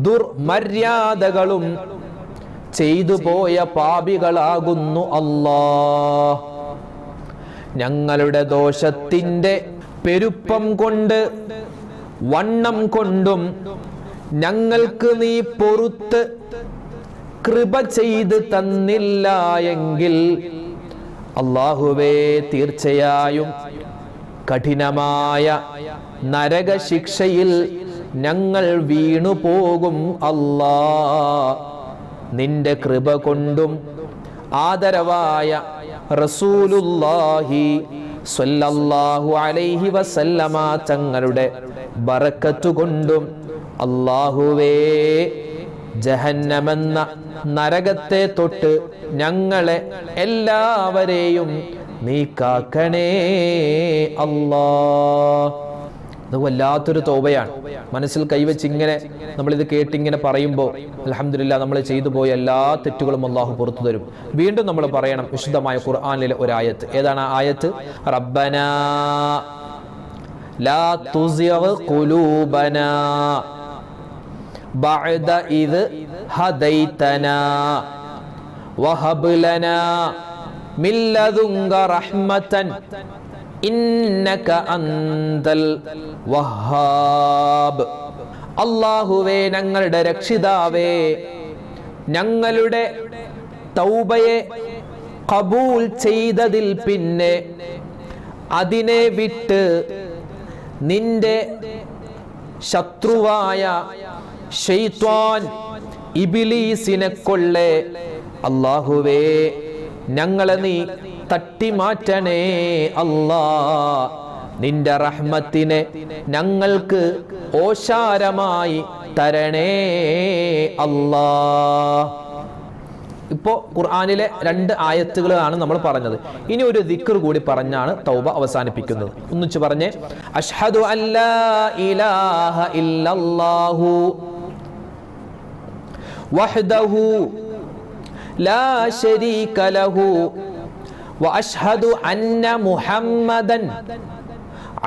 ദുർമര്യാദകളും ചെയ്തു പോയ പാപികളാകുന്നു അല്ലാഹ്. ഞങ്ങളുടെ ദോഷത്തിൻ്റെ പെരുപ്പം കൊണ്ട് വണ്ണം കൊണ്ടും ഞങ്ങൾക്ക് നീ പൊറുത്ത് കൃപ ചെയ്ത് തന്നില്ല എങ്കിൽ അല്ലാഹുവേ, തീർച്ചയായും കഠിനമായ നരകശിക്ഷയിൽ ഞങ്ങൾ വീണുപോകും അല്ലാഹ്. നിന്റെ കൃപ കൊണ്ടും ആദരവായ റസൂലുള്ളാഹി സ്വല്ലല്ലാഹു അലൈഹി വസല്ലമ തങ്ങളുടെ ബറക്കത്ത് കൊണ്ടും അല്ലാഹുവേ, ജഹന്നമെന്ന നരകത്തെ തൊട്ട് ഞങ്ങളെ എല്ലാവരെയും നീ കാക്കണേ അല്ലാഹ്. അത് വല്ലാത്തൊരു തൗബയാണ്. മനസ്സിൽ കൈവച്ച് ഇങ്ങനെ നമ്മളിത് കേട്ടിങ്ങനെ പറയുമ്പോൾ അൽഹംദുലില്ലാഹ് നമ്മൾ ചെയ്തു പോയ എല്ലാ തെറ്റുകളും അല്ലാഹു പുറത്തു തരും. വീണ്ടും നമ്മൾ പറയണം വിശുദ്ധമായ ഖുർആനിലെ ഒരു ആയത്ത്. ഏതാണ് ആ ആയത്ത്? റബ്ബനാ ലാ തുസിഗ് ഖുലൂബനാ ബഅദ ഇദ് ഹദൈതനാ വഹബ് ലനാ മിൻ ലദുൻക റഹ്മതൻ ഇന്നക അന്തൽ വഹാബ്. അല്ലാഹുവേ, ഞങ്ങളുടെ രക്ഷിതാവേ, ഞങ്ങളുടെ തൗബയെ ഖബൂൽ ചെയ്തതിൽ പിന്നെ അതിനെ വിട്ട് നിന്റെ ശത്രുവായ ശൈത്വാൻ ഇബ്ലീസിനെ കൊള്ളേ അല്ലാഹുവേ, ഞങ്ങളെ നീ തട്ടിമാറ്റണേ അല്ലാഹ്. നിന്റെ റഹ്മത്തിനെ ഞങ്ങൾക്ക് ഓശാരമായി തരണേ അല്ലാഹ്. ഇപ്പോൾ ഖുർആനിലെ 2 ആയത്തുകളാണ് നമ്മൾ പറഞ്ഞത്. ഇനി ഒരു ദിക്ർ കൂടി പറഞ്ഞാണ് തൗബ അവസാനിപ്പിക്കുന്നത്. ഒന്നിച്ച് പറഞ്ഞേ, അഷ്ഹദു അല്ലാ ഇലാഹ ഇല്ലല്ലാഹു വഹ്ദഹു ലാ ശരീക ലഹു വഅഷ്ഹദു അന്ന മുഹമ്മദൻ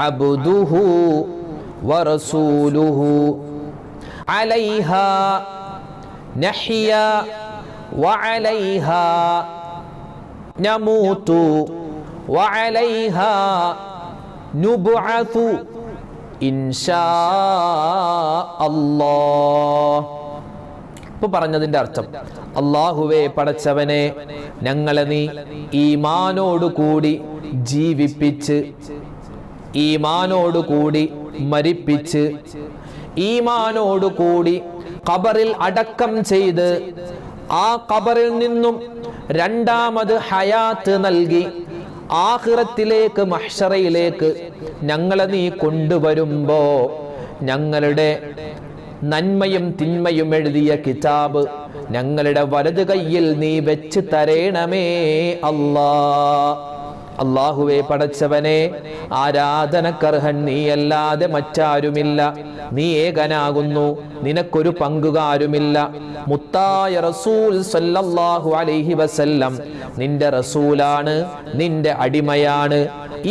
അബ്ദുഹു വറസൂലുഹു അലൈഹാ നഹ്യ വഅലൈഹാ നമൂതു വഅലൈഹാ നുബ്അതു ഇൻഷാ അല്ലാഹ്. ഇപ്പൊ പറഞ്ഞതിന്റെ അർത്ഥം, അല്ലാഹുവേ പടച്ചവനെ, ഞങ്ങളെ നീ ഈമാനോടുകൂടി ജീവിപ്പിച്ച്, ഈമാനോടുകൂടി മരിപ്പിച്ച്, ഈമാനോടുകൂടി ഖബറിൽ അടക്കം ചെയ്ത്, ആ ഖബറിൽ നിന്നും രണ്ടാമത് ഹയാത്ത് നൽകി ആഖിറത്തിലേക്ക് മഹ്ശറയിലേക്ക് ഞങ്ങളെ നീ കൊണ്ടുവരുമ്പോ ഞങ്ങളുടെ നന്മയും തിന്മയും എഴുതിയ കിതാബ് ഞങ്ങളുടെ വലത് കയ്യിൽ നീ വെച്ച് തരേണമേ അല്ലാ. അല്ലാഹുവേ പടച്ചവനെ, ആരാധനക്കർഹൻ നീയല്ലാതെ മറ്റാരുമില്ല, നീ ഏകനാകുന്നു, നിനക്കൊരു പങ്കുകാരുമില്ല. മുത്തായ റസൂൽ സല്ലല്ലാഹു അലൈഹി വസല്ലം നിന്റെ റസൂലാണ്, നിന്റെ അടിമയാണ്.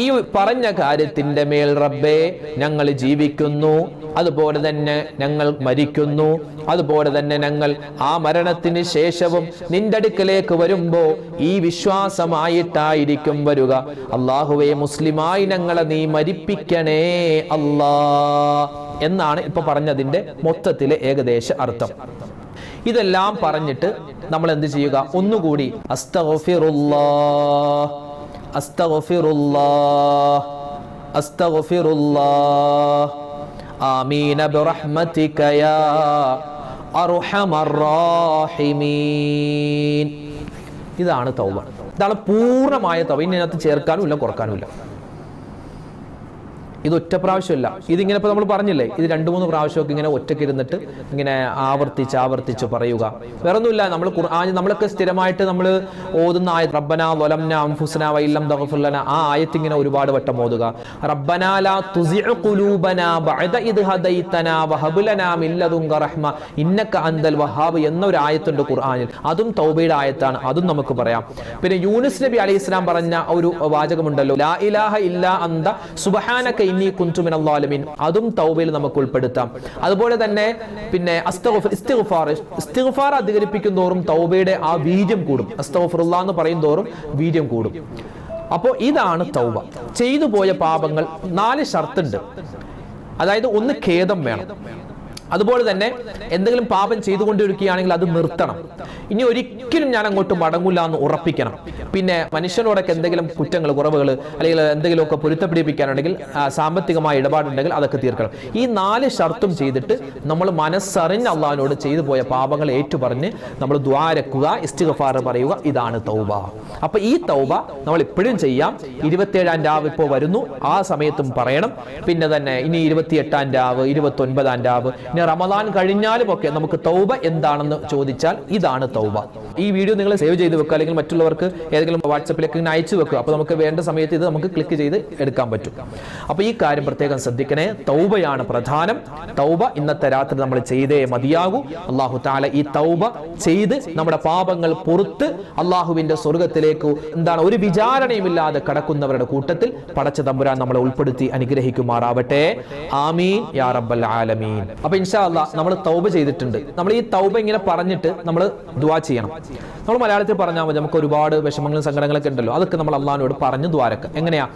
ഈ പറഞ്ഞ കാര്യത്തിന്റെ മേൽ റബ്ബേ ഞങ്ങൾ ജീവിക്കുന്നു, അതുപോലെ തന്നെ ഞങ്ങൾ മരിക്കുന്നു, അതുപോലെ തന്നെ ഞങ്ങൾ ആ മരണത്തിന് ശേഷവും നിന്റെ അടുക്കലേക്ക് വരുമ്പോ ഈ വിശ്വാസമായിട്ടായിരിക്കും വരിക. അല്ലാഹുവേ, മുസ്ലിമായി ഞങ്ങളെ നീ മരിപ്പിക്കണേ അല്ലാ എന്നാണ് ഇപ്പൊ പറഞ്ഞതിന്റെ മൊത്തത്തിലെ ഏകദേശ അർത്ഥം. ഇതെല്ലാം പറഞ്ഞിട്ട് നമ്മൾ എന്ത് ചെയ്യുക? ഒന്നുകൂടി അസ്തഗ്ഫിറുല്ലാഹ് അസ്തഗ്ഫിറുല്ലാഹ് അസ്തഗ്ഫിറുല്ലാഹ് ആമീന ബിറഹ്മതിക യാ അർഹമർ റഹീമീൻ. ഇതാണ് തൗബ. ഇതാണ് പൂർണ്ണമായ തൗബ. ഇതിനകത്ത് ചേർക്കാനും ഇല്ല, കുറക്കാനും ഇല്ല. ഇത് ഒറ്റ പ്രാവശ്യമല്ല. ഇതിങ്ങനെ ഇപ്പൊ നമ്മൾ പറഞ്ഞില്ലേ, ഇത് 2-3 പ്രാവശ്യമൊക്കെ ഇങ്ങനെ ഒറ്റയ്ക്ക് ഇരുന്നിട്ട് ഇങ്ങനെ ആവർത്തിച്ച് പറയുക. വേറൊന്നുമില്ല. നമ്മൾ ഖുർആൻ നമ്മളൊക്കെ സ്ഥിരമായിട്ട് നമ്മൾ ഓതുന്ന ആയത്ത് റബ്ബനാ വലംനാ അൻഫുസനാ വഇല്ലം തഗ്ഫിർ ലനാ, ആ ആയത്ത് ഇങ്ങനെ ഒരുപാട് വട്ടം ഓതുക. റബ്ബനാ ലാ തുസിഉ ഖുലൂബനാ ബഅദ ഇദ് ഹദൈതനാ വഹബ് ലനാ മിൻ ലദുൻക റഹ്മ ഇന്നക അൻതൽ വഹാബ് എന്ന ഒരു ആയത്തുണ്ട് ഖുർആനിൽ. അതും തൗബയുടെ ആയത്താണ്. അതും നമുക്ക് പറയാം. പിന്നെ യൂനുസ് നബി അലൈഹിസ്സലാം പറഞ്ഞ ഒരു വാചകമുണ്ടല്ലോ, ലാ ഇലാഹ ഇല്ലാ അന്ത സുബ്ഹാനക ഇന്നി കുന്തു മിനൽ ളാലിമീൻ, അതും തൗബയിൽ നമുക്ക് ഉൾപ്പെടുത്താം. അതുപോലെ തന്നെ പിന്നെ ഇസ്തിഗ്ഫാർ അധികരിപ്പിക്കും തോറും തൗബയുടെ ആ വീര്യം കൂടും. അസ്തഗ്ഫിറുല്ലാഹ് എന്ന് പറയും തോറും വീര്യം കൂടും. അപ്പോൾ ഇതാണ് തൗബ. ചെയ്തു പോയ പാപങ്ങൾ 4 ഷർത്തുണ്ട്. അതായത് ഒന്ന് ഖേദം വേണം, അതുപോലെ തന്നെ എന്തെങ്കിലും പാപം ചെയ്തുകൊണ്ടിരിക്കുകയാണെങ്കിൽ അത് നിർത്തണം. ഇനി ഒരിക്കലും ഞാൻ അങ്ങോട്ട് മടങ്ങൂല എന്ന് ഉറപ്പിക്കണം. പിന്നെ മനുഷ്യനോടൊക്കെ എന്തെങ്കിലും കുറ്റങ്ങൾ, കുറവുകൾ അല്ലെങ്കിൽ എന്തെങ്കിലുമൊക്കെ പൊരുത്തപ്പിടിപ്പിക്കാനുണ്ടെങ്കിൽ, സാമ്പത്തികമായ ഇടപാടുണ്ടെങ്കിൽ അതൊക്കെ തീർക്കണം. ഈ 4 ഷർത്തും ചെയ്തിട്ട് നമ്മൾ മനസ്സറിഞ്ഞ് അള്ളാഹിനോട് ചെയ്തു പോയ പാപങ്ങൾ ഏറ്റുപറഞ്ഞ് നമ്മൾ ദ്വാരക്കുക, ഇസ്തിഗ്ഫാർ പറയുക. ഇതാണ് തൗബ. അപ്പൊ ഈ തൗബ നമ്മൾ ഇപ്പോഴും ചെയ്യാം. 27-ാം രാവ് ഇപ്പോൾ വരുന്നു, ആ സമയത്തും പറയണം. പിന്നെ തന്നെ ഇനി 28-ാം രാവ്, 29-ാം രാവ്, റമദാൻ കഴിഞ്ഞാലും ഒക്കെ നമുക്ക് തൗബ എന്താണെന്ന് ചോദിച്ചാൽ ഇതാണ് തൗബ. ഈ വീഡിയോ നിങ്ങൾ സേവ് ചെയ്ത് വെക്കുക, അല്ലെങ്കിൽ മറ്റുള്ളവർക്ക് ഏതെങ്കിലും വാട്സപ്പിലേക്ക് ഇങ്ങനെ അയച്ചു വെക്കുക. അപ്പോൾ നമുക്ക് വേണ്ട സമയത്ത് ഇത് നമുക്ക് ക്ലിക്ക് ചെയ്ത് എടുക്കാൻ പറ്റും. അപ്പോൾ ഈ കാര്യം പ്രത്യേകം ശ്രദ്ധിക്കണേ. തൗബയാണ് പ്രധാനം. തൗബ ഇന്നത്തെ രാത്രി നമ്മൾ ചെയ്തേ മതിയാകൂ. അല്ലാഹു തആല ഈ തൗബ ചെയ്ത് നമ്മുടെ പാപങ്ങൾ പുറത്ത് അല്ലാഹുവിന്റെ സ്വർഗ്ഗത്തിലേക്ക് ഒരു വിചാരണയുമില്ലാതെ കടക്കുന്നവരുടെ കൂട്ടത്തിൽ പടച്ച തമ്പുരാൻ നമ്മളെ ഉൾപ്പെടുത്തി അനുഗ്രഹിക്കുമാറാവട്ടെ. ആമീൻ യാ റബ്ബൽ ആലമീൻ. അപ്പോൾ ഇൻഷാ അല്ലാഹ് നമ്മൾ തൗബ ചെയ്തിട്ടുണ്ട്. നമ്മൾ ഈ തൗബ ഇങ്ങനെ പറഞ്ഞിട്ട് നമ്മൾ ദുആ ചെയ്യണം. നമ്മൾ മലയാളത്തിൽ പറഞ്ഞാൽ മതി. നമുക്ക് ഒരുപാട് വിഷമങ്ങളും സങ്കടങ്ങളൊക്കെ ഉണ്ടല്ലോ, അതൊക്കെ നമ്മൾ അള്ളാഹിനോട് പറഞ്ഞു ദ്വാരക്കുക. എങ്ങനെയാ?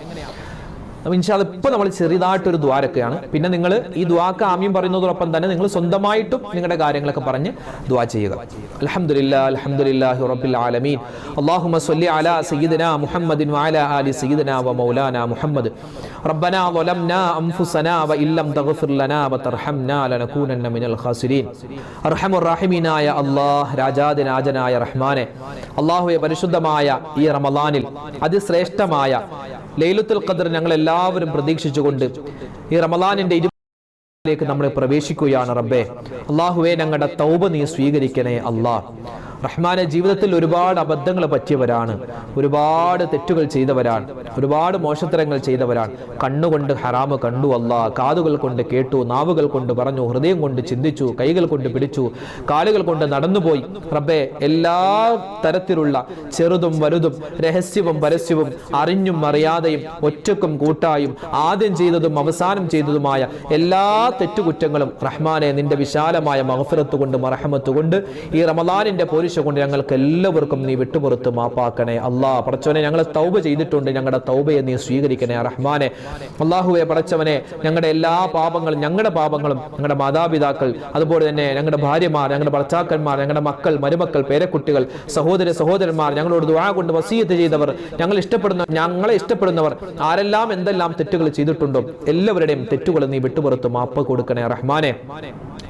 ഇൻഷാ അല്ലാഹ് ഇപ്പോൾ നമ്മൾ ചെറുതായിട്ടൊരു ദ്വാരക്കയാണ്. പിന്നെ നിങ്ങൾ ഈ ദ്വാക്ക് ആമീൻ പറയുന്നതോടൊപ്പം തന്നെ നിങ്ങൾ സ്വന്തമായിട്ടും നിങ്ങളുടെ കാര്യങ്ങളൊക്കെ പറഞ്ഞ് ദ്വാ ചെയ്യുക. അൽഹംദുലില്ലാഹി അൽഹംദുലില്ലാഹി റബ്ബിൽ ആലമീൻ. അല്ലാഹുമ്മ സ്വല്ലി അലാ സയ്യിദിനാ മുഹമ്മദിൻ വഅലാ ആലി സയ്യിദിനാ വമൗലാനാ മുഹമ്മദ്. റബ്ബനാ ളലംനാ അൻഫുസനാ വഇല്ലം തഗ്ഫിർ ലനാ വതർഹംനാ ലനകൂനന്ന മിനൽ ഖാസിരീൻ. അർഹമുർ റഹീമീനായ അല്ലാഹ്, രാജാതിരാജനായ റഹ്മാനെ, അല്ലാഹുവേ, പരിശുദ്ധമായ ഈ റമളാനിൽ അതിശ്രേഷ്ഠമായ ലൈലത്തുൽ ഖദ്ർ ഞങ്ങൾ എല്ലാവരും പ്രതീക്ഷിച്ചുകൊണ്ട് ഈ റമളാനിന്റെ ിലേക്ക് നമ്മൾ പ്രവേശിക്കുകയാണ് റബ്ബേ. അല്ലാഹുവേ, ഞങ്ങളുടെ തൗബ നീ സ്വീകരിക്കണേ അല്ലാഹ്. റഹ്മാനെ ജീവിതത്തിൽ ഒരുപാട് അബദ്ധങ്ങൾ പറ്റിയവരാണ്, ഒരുപാട് തെറ്റുകൾ ചെയ്തവരാണ്, ഒരുപാട് മോശത്തരങ്ങൾ ചെയ്തവരാണ്. കണ്ണുകൊണ്ട് ഹറാമ് കണ്ടു അല്ലാ, കാതുകൾ കൊണ്ട് കേട്ടു, നാവുകൾ കൊണ്ട് പറഞ്ഞു, ഹൃദയം കൊണ്ട് ചിന്തിച്ചു, കൈകൾ കൊണ്ട് പിടിച്ചു, കാലുകൾ കൊണ്ട് നടന്നുപോയി. റബ്ബേ, എല്ലാ തരത്തിലുള്ള ചെറുതും വലുതും രഹസ്യവും പരസ്യവും അറിഞ്ഞും അറിയാതെയും ഒറ്റക്കും കൂട്ടായും ആദ്യം ചെയ്തതും അവസാനം ചെയ്തതുമായ എല്ലാ തെറ്റുകുറ്റങ്ങളും റഹ്മാനെ നിന്റെ വിശാലമായ മഗ്ഫിറത്ത് കൊണ്ട് മർഹമത്ത് കൊണ്ട് ഈ റമദാനിന്റെ പോരിശ കൊണ്ട് ഞങ്ങൾക്ക് എല്ലാവർക്കും നീ വിട്ടുപുറത്ത് മാപ്പാക്കണേ അല്ലാ. പടച്ചവനെ, ഞങ്ങൾ തൗബ ചെയ്തിട്ടുണ്ട്, ഞങ്ങളുടെ തൗബയെ നീ സ്വീകരിക്കണേ റഹ്മാനെ. അല്ലാഹുവേ പടച്ചവനെ, ഞങ്ങളുടെ എല്ലാ പാപങ്ങളും, ഞങ്ങളുടെ ഞങ്ങളുടെ മാതാപിതാക്കൾ, അതുപോലെ തന്നെ ഞങ്ങളുടെ ഭാര്യമാർ, ഞങ്ങളുടെ ഭർത്താക്കന്മാർ, ഞങ്ങളുടെ മക്കൾ, മരുമക്കൾ, പേരക്കുട്ടികൾ, സഹോദരന്മാർ, ഞങ്ങളോട് ദുആ കൊണ്ട് വസിയത്ത് ചെയ്തവർ, ഞങ്ങളെ ഇഷ്ടപ്പെടുന്നവർ ആരെല്ലാം എന്തെല്ലാം തെറ്റുകൾ ചെയ്തിട്ടുണ്ടോ എല്ലാവരുടെയും തെറ്റുകൾ നീ വിട്ടുപുറത്ത് മാപ്പ് കൊടുക്കണേ റഹ്മാനെ.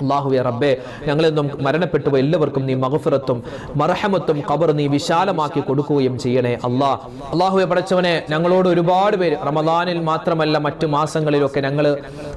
അല്ലാഹുവേ റബ്ബേ, ഞങ്ങളെന്നും മരണപ്പെട്ടു എല്ലാവർക്കും നീ മഗ്ഫിറത്തും മർഹമത്തും ഖബർ നീ വിശാലമാക്കി കൊടുക്കുകയും ചെയ്യണേ അല്ലാഹുവേ പടച്ചവനെ, ഞങ്ങളോട് ഒരുപാട് പേര് റമദാനിൽ മാത്രമല്ല മറ്റു മാസങ്ങളിലൊക്കെ ഞങ്ങൾ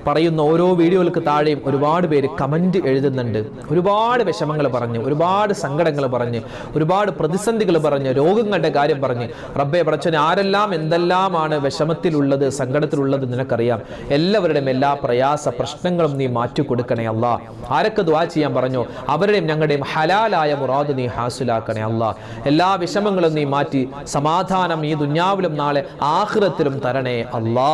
പറയുന്ന ഓരോ വീഡിയോകൾക്ക് താഴെയും ഒരുപാട് പേര് കമന്റ് എഴുതുന്നുണ്ട്. ഒരുപാട് വിഷമങ്ങൾ പറഞ്ഞ്, ഒരുപാട് സങ്കടങ്ങൾ പറഞ്ഞ്, ഒരുപാട് പ്രതിസന്ധികൾ പറഞ്ഞ്, രോഗങ്ങളുടെ കാര്യം പറഞ്ഞ്. റബ്ബേ പടച്ചവനെ, ആരെല്ലാം എന്തെല്ലാമാണ് വിഷമത്തിലുള്ളത്, സങ്കടത്തിലുള്ളത് നിനക്കറിയാം. എല്ലാവരുടെയും എല്ലാ പ്രയാസ പ്രശ്നങ്ങളും നീ മാറ്റി കൊടുക്കണേ അല്ലാ. ആരൊക്കെ ദുആ ചെയ്യാൻ പറഞ്ഞോ അവരുടെയും ഞങ്ങളുടെയും ഹലാലായ മുറാദ് നീ ഹാസിലാക്കണേ അല്ലാ. എല്ലാ വിഷമങ്ങളും നീ മാറ്റി സമാധാനം ഈ ദുനിയാവിലും നാളെ ആഖിറത്തിലും തരണേ അല്ലാ.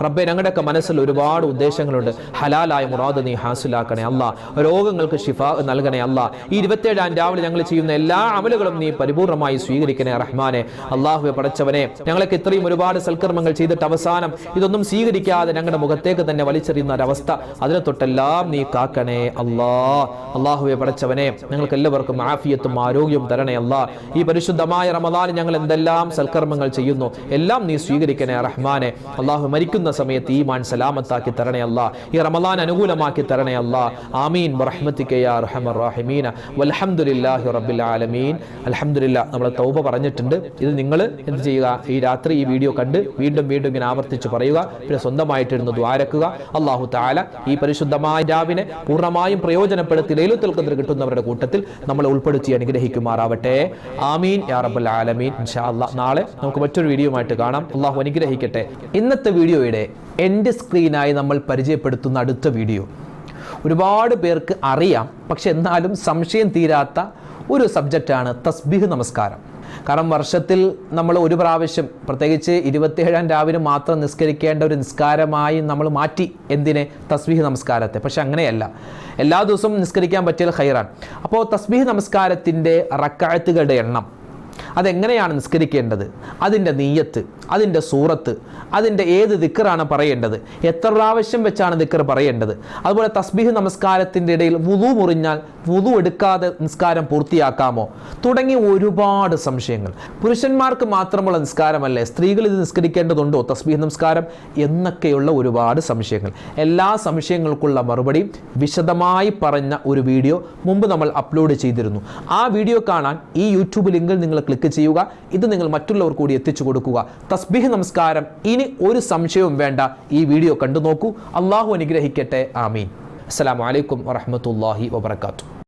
റബ്ബേ, ഞങ്ങളുടെയൊക്കെ മനസ്സിൽ ഒരുപാട് ഉദ്ദേശങ്ങളുണ്ട്. ഹലാലായ മുറാദ് നീ ഹാസിലാക്കണേ അല്ലാ. രോഗങ്ങൾക്ക് ശിഫാ നൽകണേ അല്ലാ. ഈ 27-ാം രാവിലെ ഞങ്ങൾ ചെയ്യുന്ന എല്ലാ അമലുകളും നീ പരിപൂർണമായി സ്വീകരിക്കണേ റഹ്മാനെ. അല്ലാഹുവേ പടച്ചവനെ, ഞങ്ങൾക്ക് ഇത്രയും ഒരുപാട് സൽക്കർമ്മങ്ങൾ ചെയ്തിട്ട് അവസാനം ഇതൊന്നും സ്വീകരിക്കാതെ ഞങ്ങളുടെ മുഖത്തേക്ക് തന്നെ വലിച്ചെറിയുന്ന ഒരവസ്ഥ, അതിനെ തൊട്ടെല്ലാം നീ കാക്കണേ അല്ലാഹുവേ പടച്ചവനെ, ഞങ്ങൾക്ക് എല്ലാവർക്കും ആഫിയത്തും ആരോഗ്യവും തരണേ അല്ലാ. ഈ പരിശുദ്ധമായ റമദാനിൽ ഞങ്ങൾ എന്തെല്ലാം സൽക്കർമ്മങ്ങൾ ചെയ്യുന്നു എല്ലാം നീ സ്വീകരിക്കണേ റഹ്മാനെ. അല്ലാഹു മരിക്കുന്ന സമയത്ത് ഈമാൻ സലാമത്താക്കി തരണേ അല്ലാ. ഈ റമദാൻ അനുകൂലമാക്കി തരണേ അല്ലാ. ആമീൻ ബിറഹ്മതിക യാ അർഹമർ റഹീമീൻ വൽഹംദുലില്ലാഹി റബ്ബിൽ ആലമീൻ. അൽഹംദുലില്ലാഹ്, നമ്മൾ തൗബ പറഞ്ഞിട്ടുണ്ട്. ഇത് നിങ്ങൾ എന്ത് ചെയ്യുക, ഈ രാത്രി ഈ വീഡിയോ കണ്ട് വീണ്ടും വീണ്ടും ഇങ്ങനെ ആവർത്തിച്ച് പറയുക. പിന്നെ സ്വന്തമായിട്ടിരുന്ന് ദ്വാരക്കുക. അല്ലാഹു തആല ഈ പരിശുദ്ധമായ രാവിനെ പൂർണ്ണമായും പ്രയോജനപ്പെടുത്തി ലൈലത്തുൽ ഖദ്ർ കിട്ടുന്നവരുടെ കൂട്ടത്തിൽ നമ്മളെ ഉൾപ്പെടുത്തി അനുഗ്രഹിക്കുമാറാവട്ടെ. ആമീൻ യാ റബ്ബൽ ആലമീൻ. ഇൻഷാ അല്ലാഹ് നാളെ നമുക്ക് മറ്റൊരു വീഡിയോയുമായിട്ട് കാണാം. അല്ലാഹു അനുഗ്രഹിക്കട്ടെ. ഇന്നത്തെ വീഡിയോയുടെ എൻഡ് സ്ക്രീനായി നമ്മൾ പരിചയപ്പെടുത്തുന്ന അടുത്ത വീഡിയോ ഒരുപാട് പേർക്ക് അറിയാം, പക്ഷെ എന്നാലും സംശയം തീരാത്ത ഒരു സബ്ജക്റ്റാണ് തസ്ബീഹ് നമസ്കാരം. കാരണം വർഷത്തിൽ നമ്മൾ ഒരു പ്രാവശ്യം, പ്രത്യേകിച്ച് 27-ാം രാവിലെ മാത്രം നിസ്കരിക്കേണ്ട ഒരു നിസ്കാരമായി നമ്മൾ മാറ്റി. എന്തിനെ? തസ്ബീഹ് നമസ്കാരത്തെ. പക്ഷെ അങ്ങനെയല്ല, എല്ലാ ദിവസവും നിസ്കരിക്കാൻ പറ്റിയാൽ ഖൈറാൻ. അപ്പോൾ തസ്ബീഹ് നമസ്കാരത്തിൻ്റെ റക്അത്തുകളുടെ എണ്ണം, അതെങ്ങനെയാണ് നിസ്കരിക്കേണ്ടത്, അതിൻ്റെ നിയ്യത്ത്, അതിൻ്റെ സൂറത്ത്, അതിൻ്റെ ഏത് ദിക്റാണ് പറയേണ്ടത്, എത്ര പ്രാവശ്യം വെച്ചാണ് ദിക്ർ പറയേണ്ടത്, അതുപോലെ തസ്ബീഹ് നമസ്കാരത്തിൻ്റെ ഇടയിൽ വുളു മുറിഞ്ഞാൽ വുളു എടുക്കാതെ നിസ്കാരം പൂർത്തിയാക്കാമോ, തുടങ്ങി ഒരുപാട് സംശയങ്ങൾ. പുരുഷന്മാർക്ക് മാത്രമുള്ള നിസ്കാരമല്ലേ, സ്ത്രീകൾ ഇത് നിസ്കരിക്കേണ്ടതുണ്ടോ തസ്ബീഹ് നമസ്കാരം എന്നൊക്കെയുള്ള ഒരുപാട് സംശയങ്ങൾ. എല്ലാ സംശയങ്ങൾക്കുള്ള മറുപടി വിശദമായി പറഞ്ഞ ഒരു വീഡിയോ മുമ്പ് നമ്മൾ അപ്ലോഡ് ചെയ്തിരുന്നു. ആ വീഡിയോ കാണാൻ ഈ യൂട്യൂബ് ലിങ്കിൽ നിങ്ങൾ ക്ലിക്ക് ചെയ്യുക. ഇത് നിങ്ങൾ മറ്റുള്ളവർ കൂടി എത്തിച്ചു കൊടുക്കുക. തസ്ബീഹ് നമസ്കാരം ഇനി ഒരു സംശയവും വേണ്ട, ഈ വീഡിയോ കണ്ടു നോക്കൂ. അല്ലാഹു അനുഗ്രഹിക്കട്ടെ. ആമീൻ. അസ്സലാമു അലൈക്കും വറഹ്മത്തുള്ളാഹി വബറകാതുഹു.